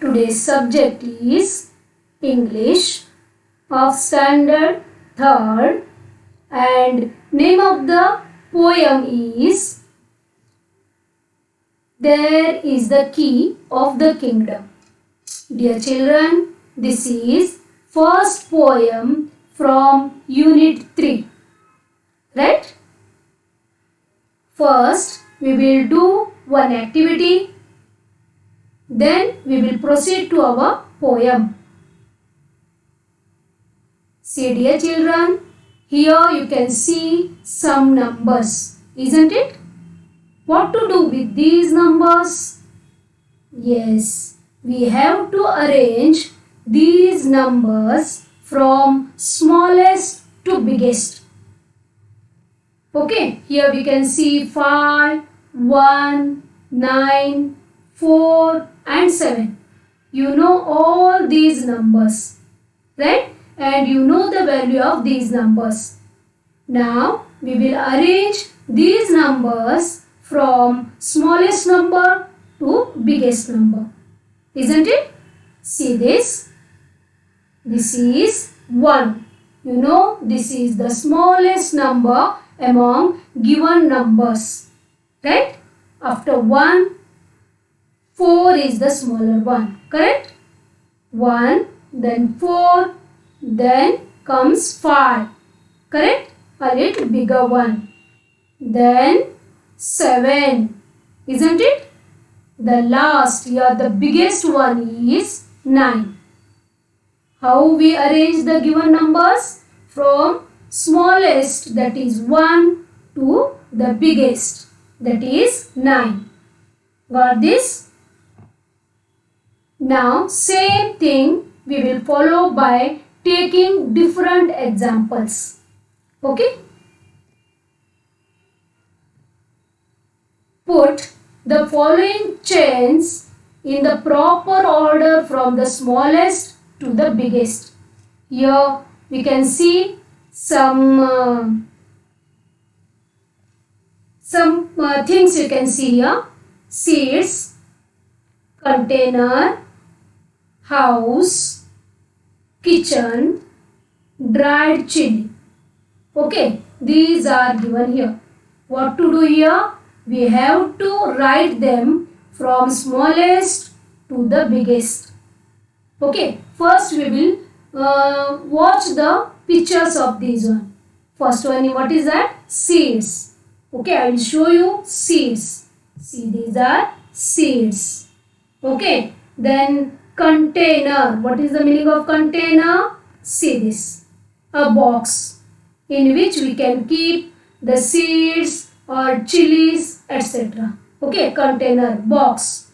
Today's subject is English of Standard 3rd and name of the poem is There is the Key of the Kingdom. Dear children, this is first poem from Unit 3. Right? First, we will do one activity. Then we will proceed to our poem. See dear children, here you can see some numbers, isn't it? What to do with these numbers? Yes, we have to arrange these numbers from smallest to biggest. Okay, here we can see 5, 1, 9, 4 and 7. You know all these numbers, right? And you know the value of these numbers. Now we will arrange these numbers from smallest number to biggest number. Isn't it? See this. This is 1. You know this is the smallest number among given numbers. Right? After 1, 4 is the smaller one. Correct? 1, then 4, then comes 5. Correct? A little bigger one. Then 7. Isn't it? The last, here the biggest one is 9. How we arrange the given numbers? From smallest, that is 1, to the biggest, that is 9. Got this? Now same thing we will follow by taking different examples. Okay? Put the following chains in the proper order from the smallest to the biggest. Here we can see some things you can see here. Seeds, container, house, kitchen, dried chili. Okay, these are given here. What to do here? We have to write them from smallest to the biggest. Okay, first we will watch the pictures of these one. First one, what is that? Seeds. Okay, I will show you seeds. See, these are seeds. Okay, then container. What is the meaning of container? See this. A box in which we can keep the seeds or chilies, etc. Okay, container, box.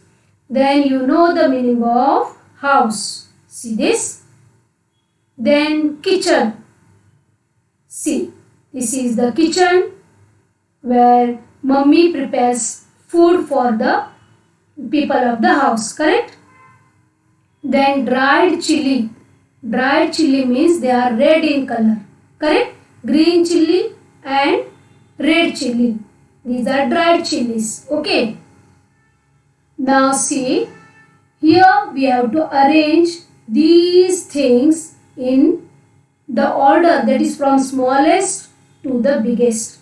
Then you know the meaning of house. See this. Then kitchen. See, this is the kitchen where mummy prepares food for the people of the house, correct? Then dried chili. Dried chili means they are red in color, correct? Green chili and red chili. These are dried chilies, okay? Now see, here we have to arrange these things in the order that is from smallest to the biggest.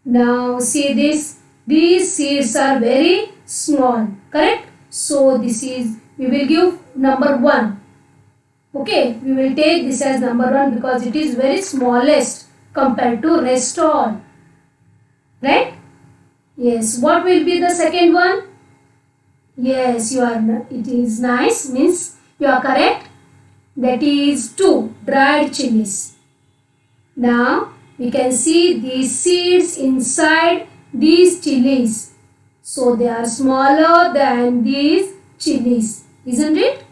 Now see this. These seeds are very small, correct? So this is, we will give number 1. Okay, we will take this as number 1 because it is very smallest compared to rest all. Right? Yes. What will be the second one? Yes, you are. It is nice. Means you are correct. That is 2. Dried chilies. Now we can see these seeds inside these chilies. So they are smaller than these chilies. Isn't it?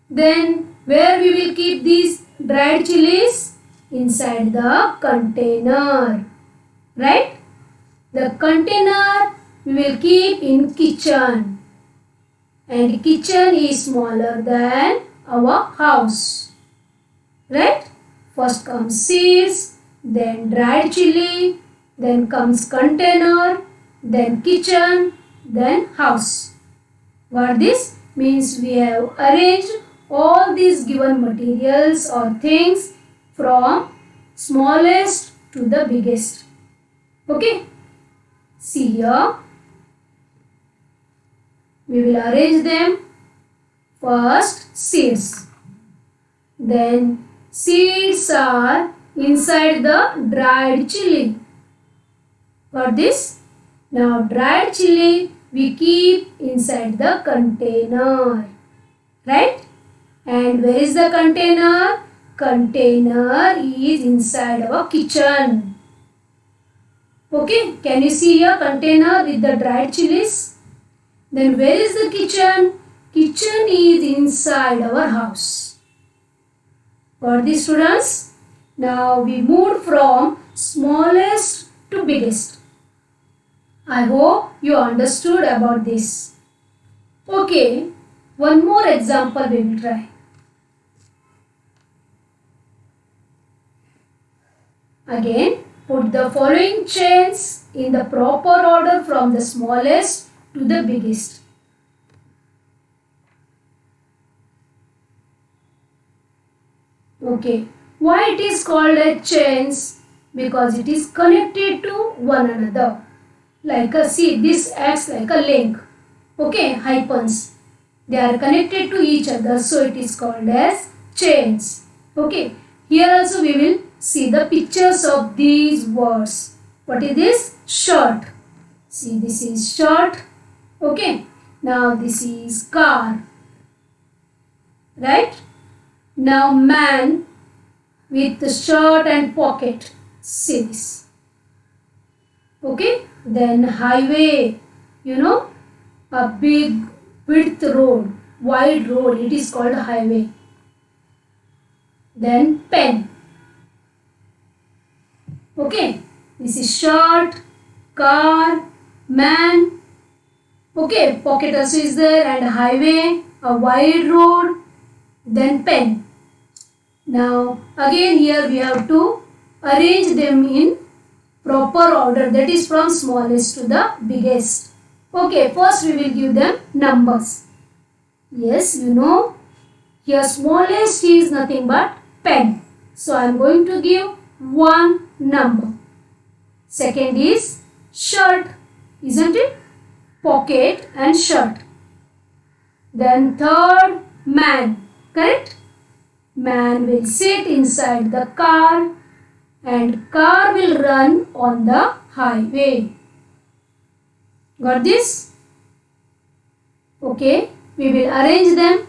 Then where we will keep these dried chilies? Inside the container. Right? The container we will keep in kitchen. And kitchen is smaller than our house. Right? First comes seeds, then dried chili, then comes container, then kitchen, then house. Got this? means we have arranged all these given materials or things from smallest to the biggest. Okay, see here, we will arrange them. First seeds, then seeds are inside the dried chili. Got this? Now dried chili we keep inside the container, right? And where is the container? Container is inside our kitchen. Okay, can you see here container with the dried chilies? Then where is the kitchen? Kitchen is inside our house. Got this, students? Now we moved from smallest to biggest. I hope you understood about this. Okay, one more example we will try. Again, put the following chains in the proper order from the smallest to the biggest. Okay, why it is called as chains? Because it is connected to one another. Like a, see, this acts like a link. Okay, hyphens. They are connected to each other, so it is called as chains. Okay, here also we will see the pictures of these words. What is this? Shirt. See, this is shirt. Okay, now this is car. Right? Now man with the shirt and pocket. See this. Okay, then highway. You know, a big width road, wide road, it is called highway. Then pen. Okay, this is shirt, car, man. Okay, pocket also is there, and highway, a wide road, then pen. Now again here we have to arrange them in proper order, that is from smallest to the biggest. Okay, first we will give them numbers. Yes, you know, here smallest is nothing but pen. So I am going to give one number. Second is shirt, isn't it? Pocket and shirt. Then third, man, correct? Man will sit inside the car and car will run on the highway. Got this? Okay, we will arrange them.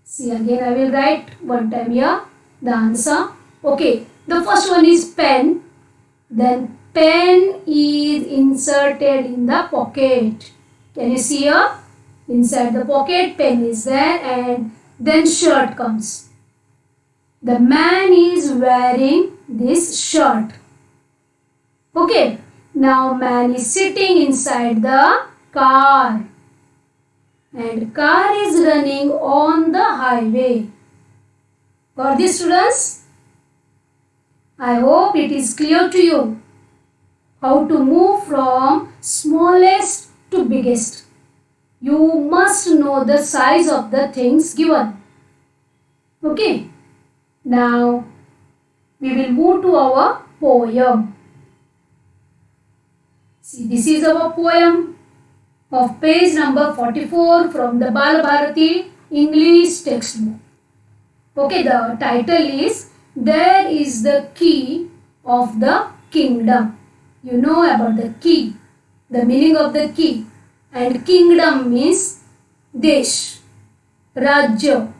See, again I will write one time here the answer. Okay, the first one is pen. Then pen is inserted in the pocket. Can you see here? Inside the pocket pen is there, and then shirt comes. The man is wearing this shirt. Okay, now man is sitting inside the car and car is running on the highway. Got this, students? I hope it is clear to you how to move from smallest to biggest. You must know the size of the things given. Okay. Now we will move to our poem. See, this is our poem of page number 44 from the Bal Bharati English textbook. Okay, the title is There is the Key of the Kingdom. You know about the key, the meaning of the key. And kingdom means desh, rajya.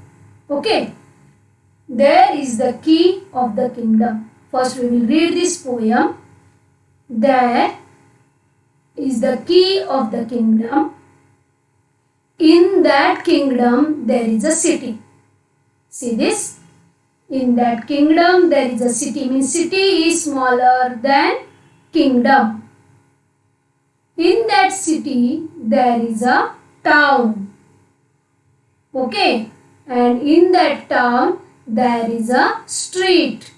Okay. There is the key of the kingdom. First we will read this poem. There is the key of the kingdom. In that kingdom there is a city. See this? In that kingdom there is a city. Means city is smaller than kingdom. In that city there is a town. Okay. And in that town there is a street.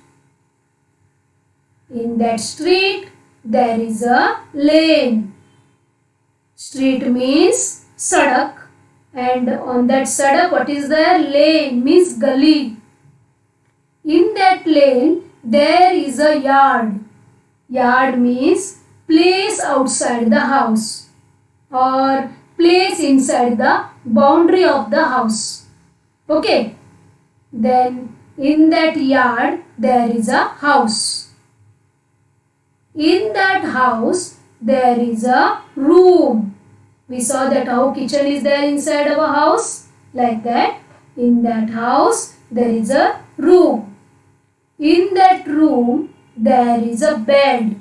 In that street there is a lane. Street means sadak, and on that sadak what is there? Lane means gully. In that lane there is a yard. Yard means place outside the house or place inside the boundary of the house. Okay. Then in that yard there is a house. In that house there is a room. We saw that how kitchen is there inside of a house. Like that. In that house there is a room. In that room there is a bed.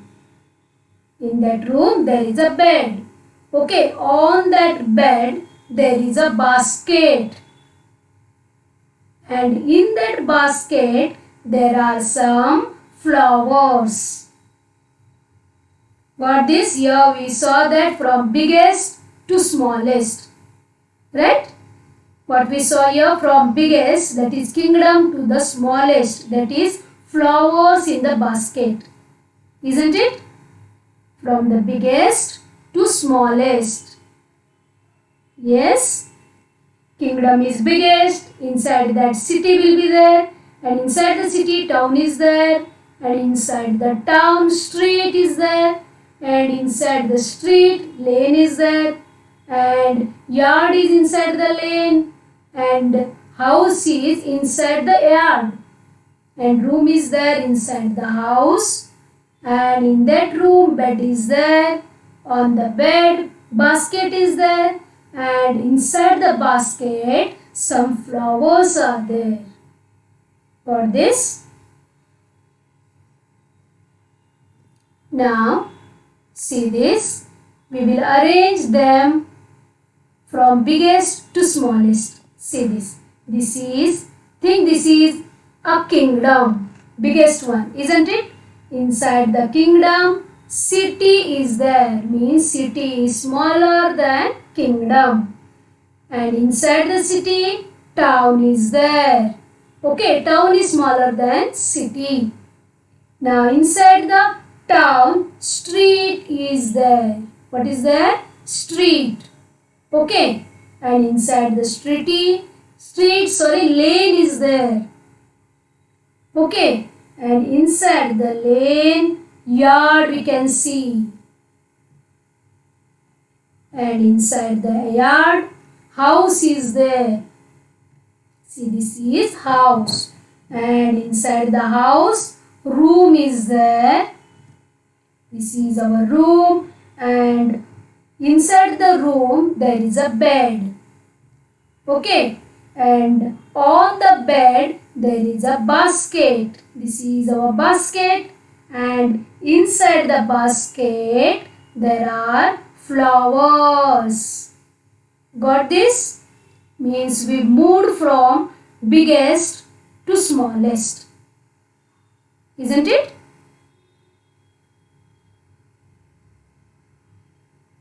In that room there is a bed. Okay. On that bed there is a basket. And in that basket there are some flowers. Got this? Here we saw that from biggest to smallest. Right? What we saw here from biggest, that is kingdom, to the smallest, that is flowers in the basket. Isn't it? From the biggest to smallest. Yes? Kingdom is biggest, inside that city will be there, and inside the city town is there, and inside the town street is there, and inside the street lane is there, and yard is inside the lane, and house is inside the yard, and room is there inside the house, and in that room bed is there, on the bed basket is there, and inside the basket some flowers are there. Got this? Now see this. We will arrange them from biggest to smallest. See this. This is a kingdom. Biggest one, isn't it? Inside the kingdom city is there. Means city is smaller than kingdom. And inside the city town is there. Okay, town is smaller than city. Now inside the town street is there. What is there? Street. Okay. And inside the lane is there. Okay. And inside the lane yard we can see. And inside the yard house is there. See, this is house. And inside the house room is there. This is our room, and inside the room there is a bed. Okay. And on the bed there is a basket. This is our basket, and inside the basket there are flowers. Got this? Means we moved from biggest to smallest. Isn't it?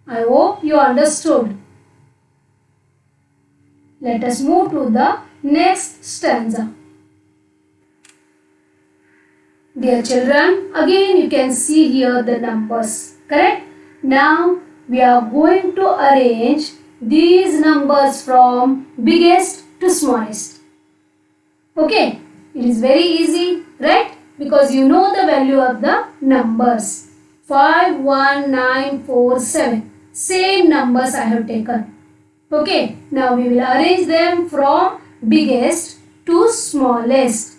I hope you understood. Let us move to the next stanza. Dear children, again you can see here the numbers. Correct? Now we are going to arrange these numbers from biggest to smallest. Okay? It is very easy, right? Because you know the value of the numbers. 5, 1, 9, 4, 7. Same numbers I have taken. Okay, now we will arrange them from biggest to smallest.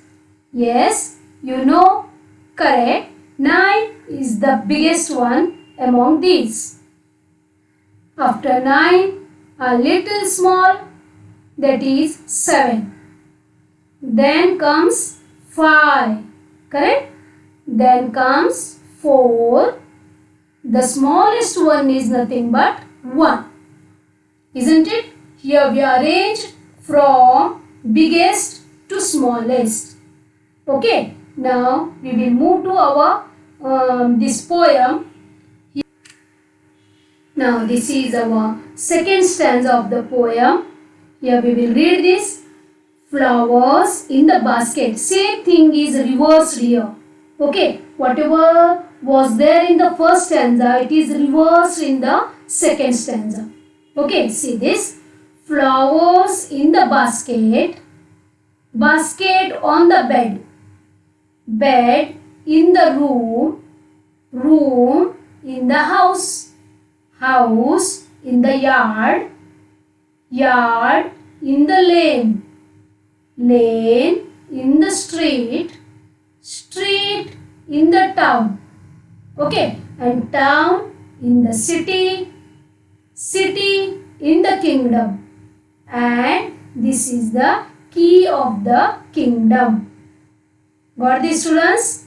Yes, you know, correct. 9 is the biggest one among these. After 9, a little small, that is 7. Then comes 5, correct? Then comes 4. The smallest one is nothing but 1. Isn't it? Here we arrange from biggest to smallest. Okay. Now we will move to our this poem. Now this is our second stanza of the poem. Here we will read this. Flowers in the basket. Same thing is reversed here. Okay. Whatever was there in the first stanza, it is reversed in the second stanza. Okay, see this. Flowers in the basket. Basket on the bed. Bed in the room. Room in the house. House in the yard. Yard in the lane. Lane in the street. Street in the town. Okay, and town in the city. City in the kingdom. And this is the key of the kingdom. Got this, students?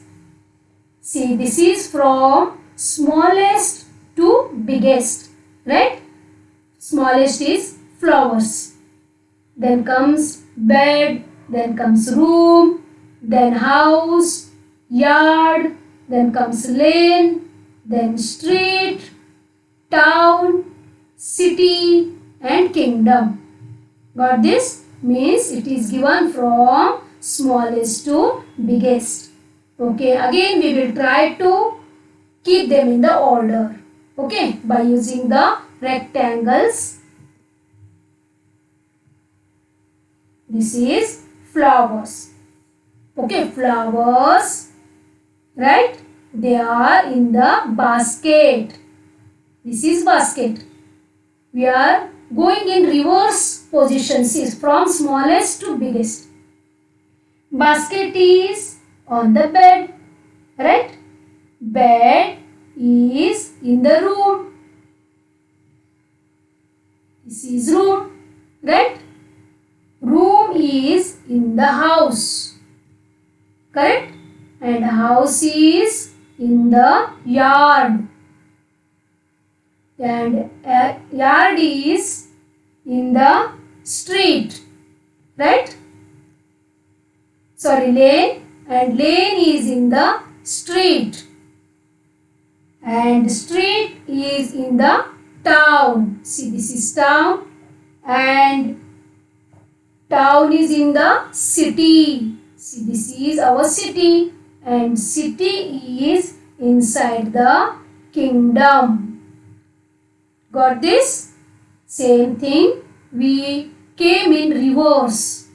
See, this is from smallest to biggest, right? Smallest is flowers. Then comes bed, then comes room, then house, yard, then comes lane, then street, town, city and kingdom. Got this? Means it is given from smallest to biggest. Okay, again we will try to keep them in the order. Okay, by using the rectangles. This is flowers. Okay, flowers, right? They are in the basket. This is basket. We are going in reverse position. See, from smallest to biggest. Basket is on the bed, right? Bed is in the room. This is room, right? Room is in the house, correct? And house is in the yard. And yard is in the street, right? Sorry, lane, and lane is in the street. And street is in the town. See, this is town, and town is in the city. See, this is our city, and city is inside the kingdom. Got this? Same thing. We came in reverse,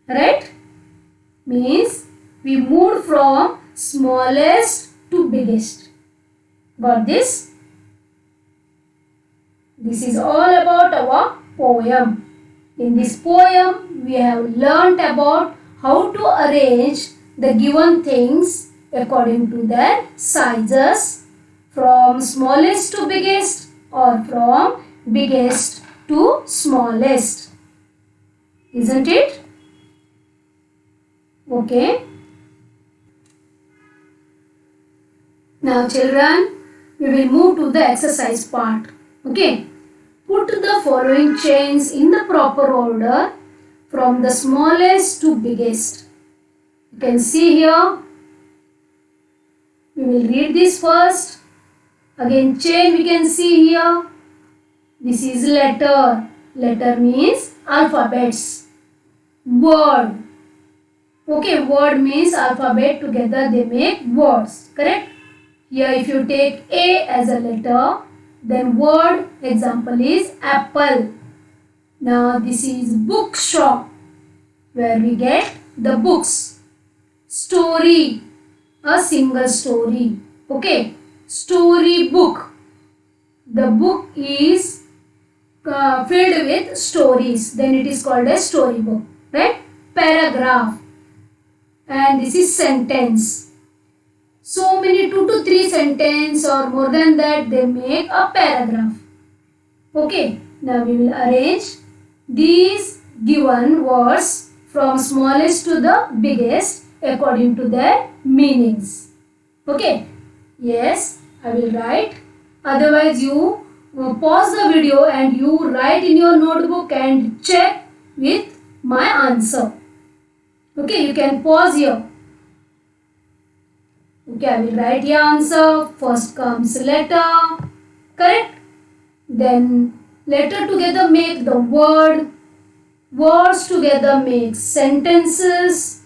right? Means we moved from smallest to biggest. Got this? This is all about our poem. In this poem, we have learnt about how to arrange the given things according to their sizes, from smallest to biggest or from biggest to smallest. Isn't it? Okay. Now children, we will move to the exercise part. Okay. Put the following chains in the proper order from the smallest to biggest. You can see here. We will read this first. Again, chain we can see here. This is letter. Letter means alphabets. Word. Okay, word means alphabet. Together they make words. Correct? Here if you take A as a letter, then word example is apple. Now this is bookshop, where we get the books. Story, a single story. Okay, story book. The book is filled with stories. Then it is called a story book. Right? Paragraph. And this is sentence. So many 2 to 3 sentences or more than that, they make a paragraph. Okay, now we will arrange these given words from smallest to the biggest according to their meanings. Okay, yes, I will write. Otherwise, you pause the video and you write in your notebook and check with my answer. Okay, you can pause here. Okay, I will write the answer. First comes letter, correct? Then letter together make the word. Words together make sentences.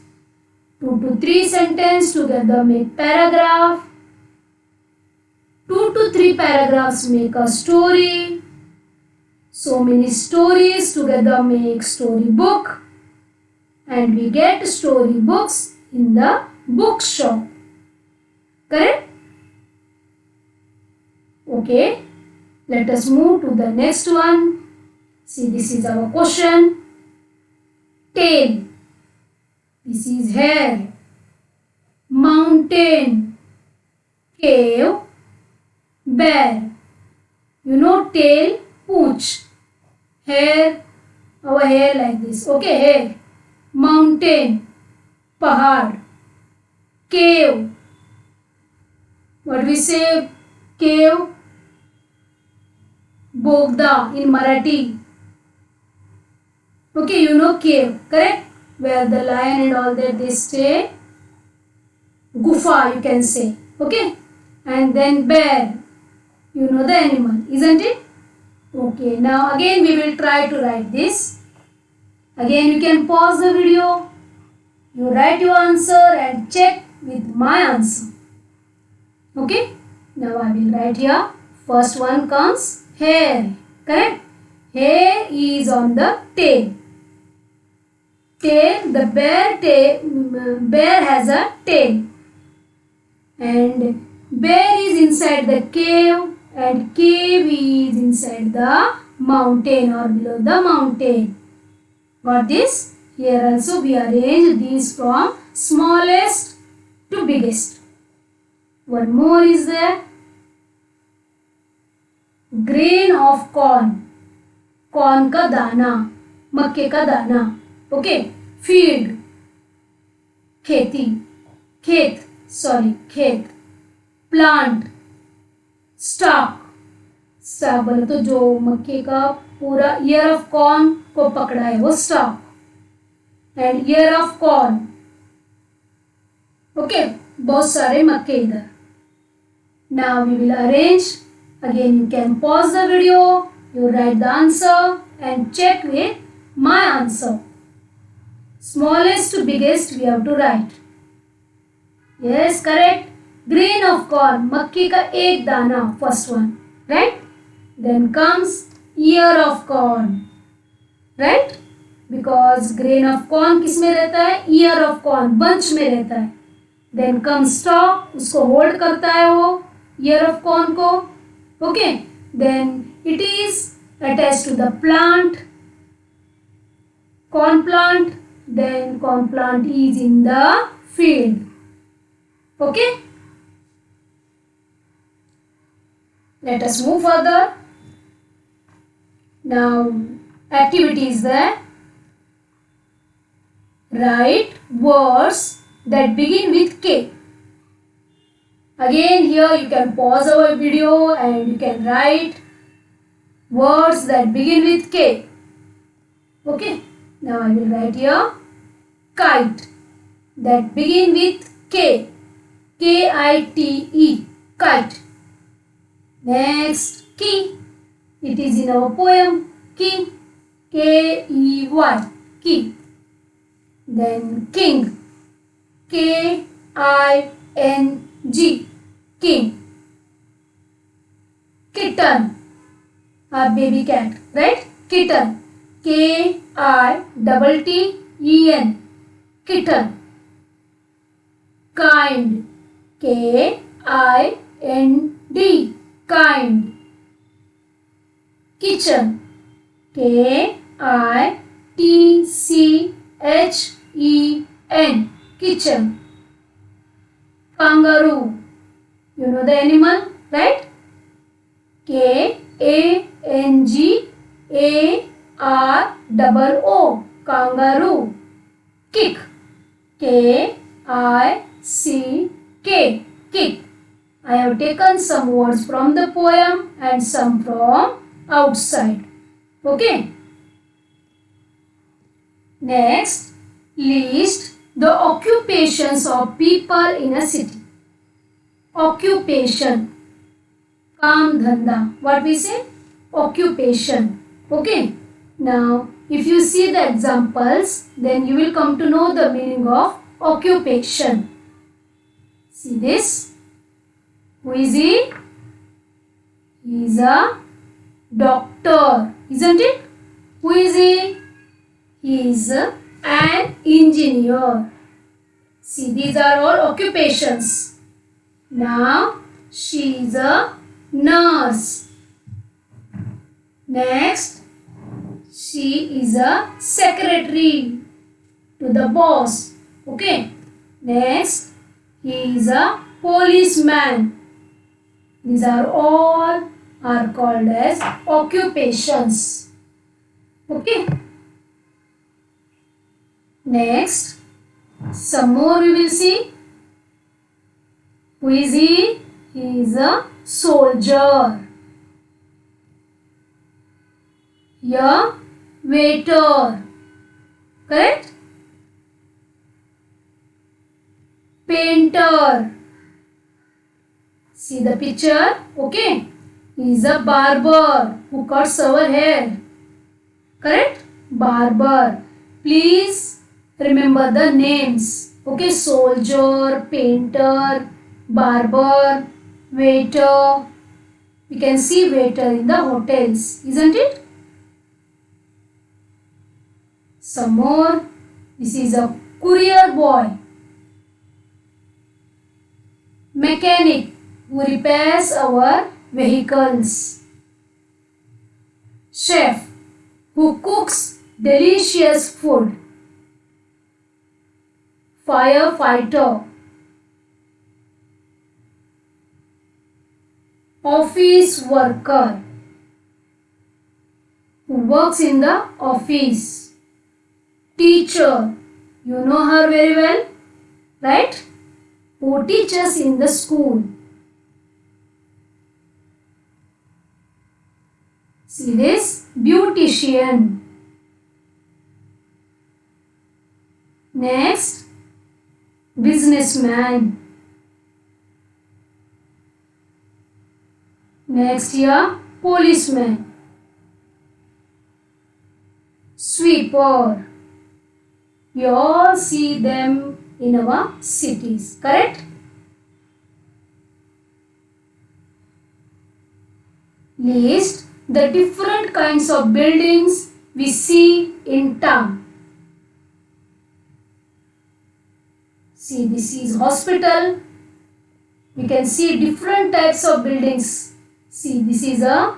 2 to 3 sentences together make paragraph. 2 to 3 paragraphs make a story. So many stories together make storybook, and we get storybooks in the bookshop. Correct? Okay, let us move to the next one. See, this is our question. Tail. This is hair. Mountain. Cave. Bear. You know tail, pooch. Hair, our hair like this. Okay, hair. Mountain. Pahad. Cave. What we say? Cave. Bogda in Marathi. Okay, you know cave, correct? Where the lion and all that they stay. Gufa, you can say. Okay? And then bear. You know the animal, isn't it? Okay, now again we will try to write this. Again you can pause the video. You write your answer and check with my answer. Okay? Now I will write here. First one comes hair. Correct? Hair is on the tail. Tail, the bear has a tail. And bear is inside the cave, and cave is inside the mountain or below the mountain. Got this? Here also we arrange these from smallest to biggest. One more is there. Grain of corn. Corn का दाना, मक्के का दाना. Okay. Field. खेती. खेत. Plant. Stalk. Stock बोले तो जो मक्के का पूरा ईयर ऑफ कॉर्न को पकड़ा है वो stock. And ear of corn. Okay, बहुत सारे मक्के इधर. Now we will arrange. Again you can pause the video, you write the answer and check with my answer. Smallest to biggest we have to write. Yes, correct. Grain of corn, मक्के का एक दाना, first one, right? Then comes ear of corn, right? Because grain of corn किस में रहता है? Ear of corn, bunch में रहता है. Then comes stalk, उसको hold करता है वो ear of corn को. Okay. Then it is attached to the plant, corn plant. Then corn plant is in the field. Okay. Let us move further. Now activity is there. Write words that begin with K. Again here you can pause our video and you can write words that begin with K. Okay. Now I will write here kite that begin with K. K-I-T-E. Kite. Next key. It is in our poem. Key. K-E-Y. Key. Then king. K-I-N-G. King. Kitten. A baby cat, right? Kitten. K-I-T-T-E-N. Kitten. Kind. K-I-N-D. Kind. Kitchen. K-I-T-C-H-E-N. Kitchen. Kangaroo. You know the animal, right? K-A-N-G-A-R-O-O. Kangaroo. Kick. K-I-C-K. Kick. I have taken some words from the poem and some from outside. Okay. Next, list the occupations of people in a city. Occupation. Kaam dhanda. What we say? Occupation. Okay. Now, if you see the examples, then you will come to know the meaning of occupation. See this? Who is he? He is a doctor. isn't it? Who is he? He is an engineer. See, these are all occupations. Now, she is a nurse. Next, she is a secretary to the boss. Okay. Next, he is a policeman. These are called as occupations. Okay. Next, some more we will see. Who is he? He is a soldier. Here, waiter. Correct? Painter. See the picture? Okay. He is a barber who cuts our hair. Correct? Barber. Please remember the names. Okay. Soldier, painter, barber, waiter. We can see waiter in the hotels, isn't it? Some more. This is a courier boy. Mechanic who repairs our vehicles. Chef who cooks delicious food. Firefighter. Office worker who works in the office. Teacher, you know her very well, right? Who teaches in the school. See this? Beautician. Next, businessman. Next here, policeman. Sweeper. We all see them in our cities, correct? List the different kinds of buildings we see in town. See, this is hospital. We can see different types of buildings. See, this is a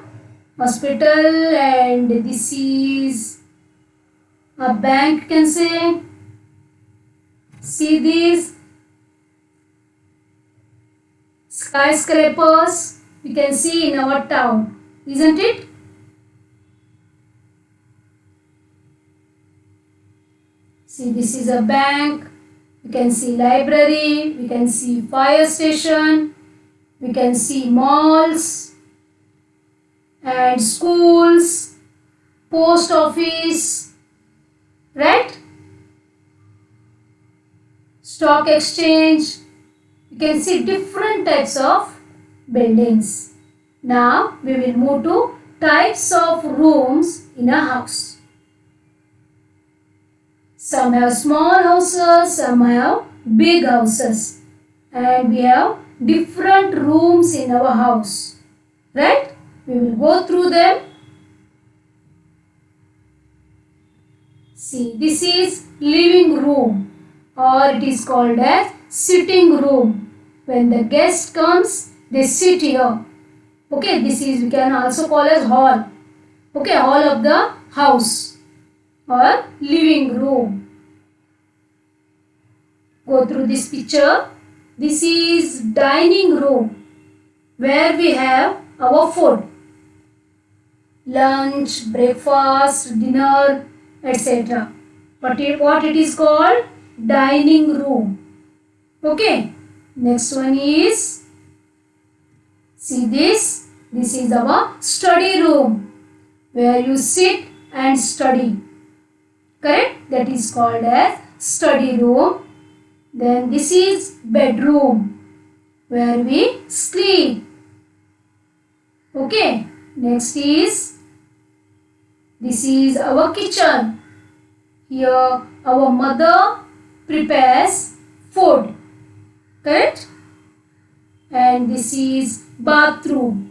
hospital and this is a bank, can say. See these skyscrapers we can see in our town, isn't it? See, this is a bank. We can see library. We can see fire station. We can see malls and schools, post office, right? Stock exchange. You can see different types of buildings. Now we will move to types of rooms in a house. Some have small houses, some have big houses, and we have different rooms in our house, right? We will go through them. See, this is living room, or it is called as sitting room. When the guest comes, they sit here. Okay, this is, we can also call as hall. Okay, hall of the house or living room. Go through this picture. This is dining room where we have our food. Lunch, breakfast, dinner, etc. What it is called? Dining room. Okay. Next one is, see this. This is our study room where you sit and study. Correct? That is called as study room. Then this is bedroom where we sleep. Okay. Next is, this is our kitchen. Here our mother prepares food. Correct? And this is bathroom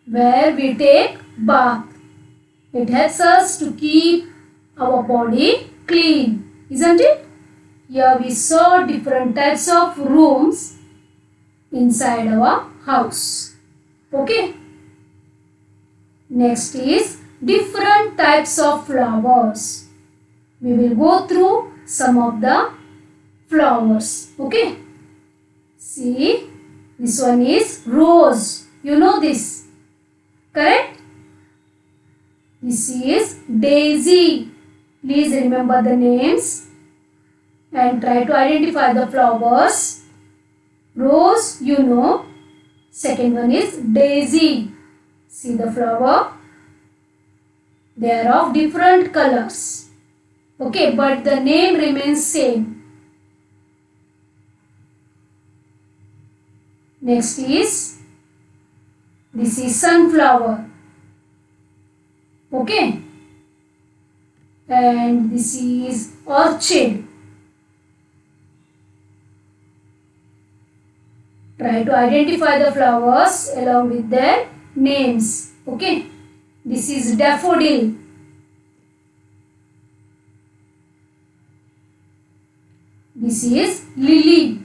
where we take bath. It helps us to keep our body clean, isn't it? Here we saw different types of rooms inside our house. Okay. Next is different types of flowers. We will go through some of the flowers. Okay. See, this one is rose. You know this, correct? This is daisy. Please remember the names and try to identify the flowers. Rose, you know. Second one is daisy. See the flower. They are of different colors. Okay, but the name remains same. Next is, this is sunflower. Okay. And this is orchid. Try to identify the flowers along with their names. Okay. This is daffodil. This is lily.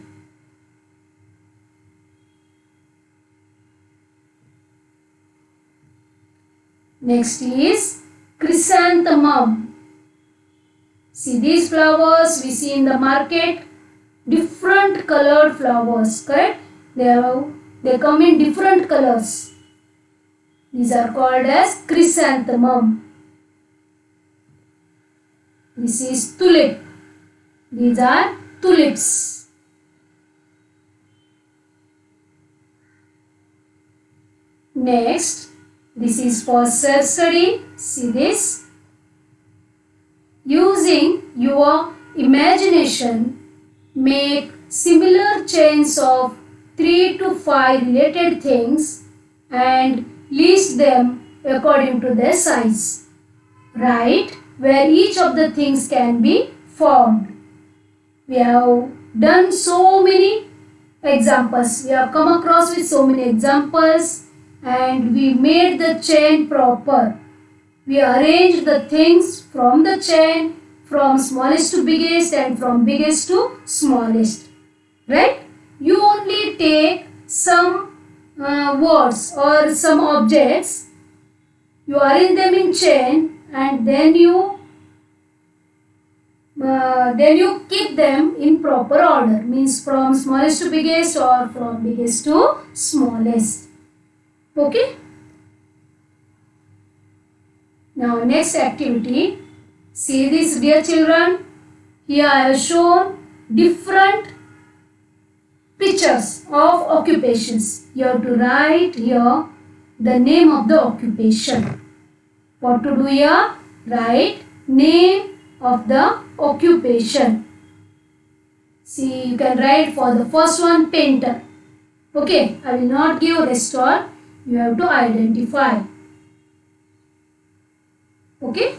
Next is chrysanthemum. See these flowers we see in the market. Different colored flowers, correct? They come in different colors. These are called as chrysanthemum. This is tulip. These are tulips. Next, this is for self-study. See this. Using your imagination, make similar chains of 3 to 5 related things and list them according to their size. Write where each of the things can be formed. We have done so many examples. We have come across with so many examples and we made the chain proper. We arranged the things from the chain from smallest to biggest and from biggest to smallest. Right? You only take some words or some objects, you arrange them in chain and then you keep them in proper order, means from smallest to biggest or from biggest to smallest. Okay. Now next activity. See this, dear children. Here I have shown different pictures of occupations. You have to write here the name of the occupation. What to do here? Write name of the occupation. See, you can write for the first one, painter. Okay, I will not give rest all. You have to identify. Okay.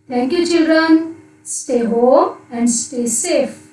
Thank you, children. Stay home and stay safe.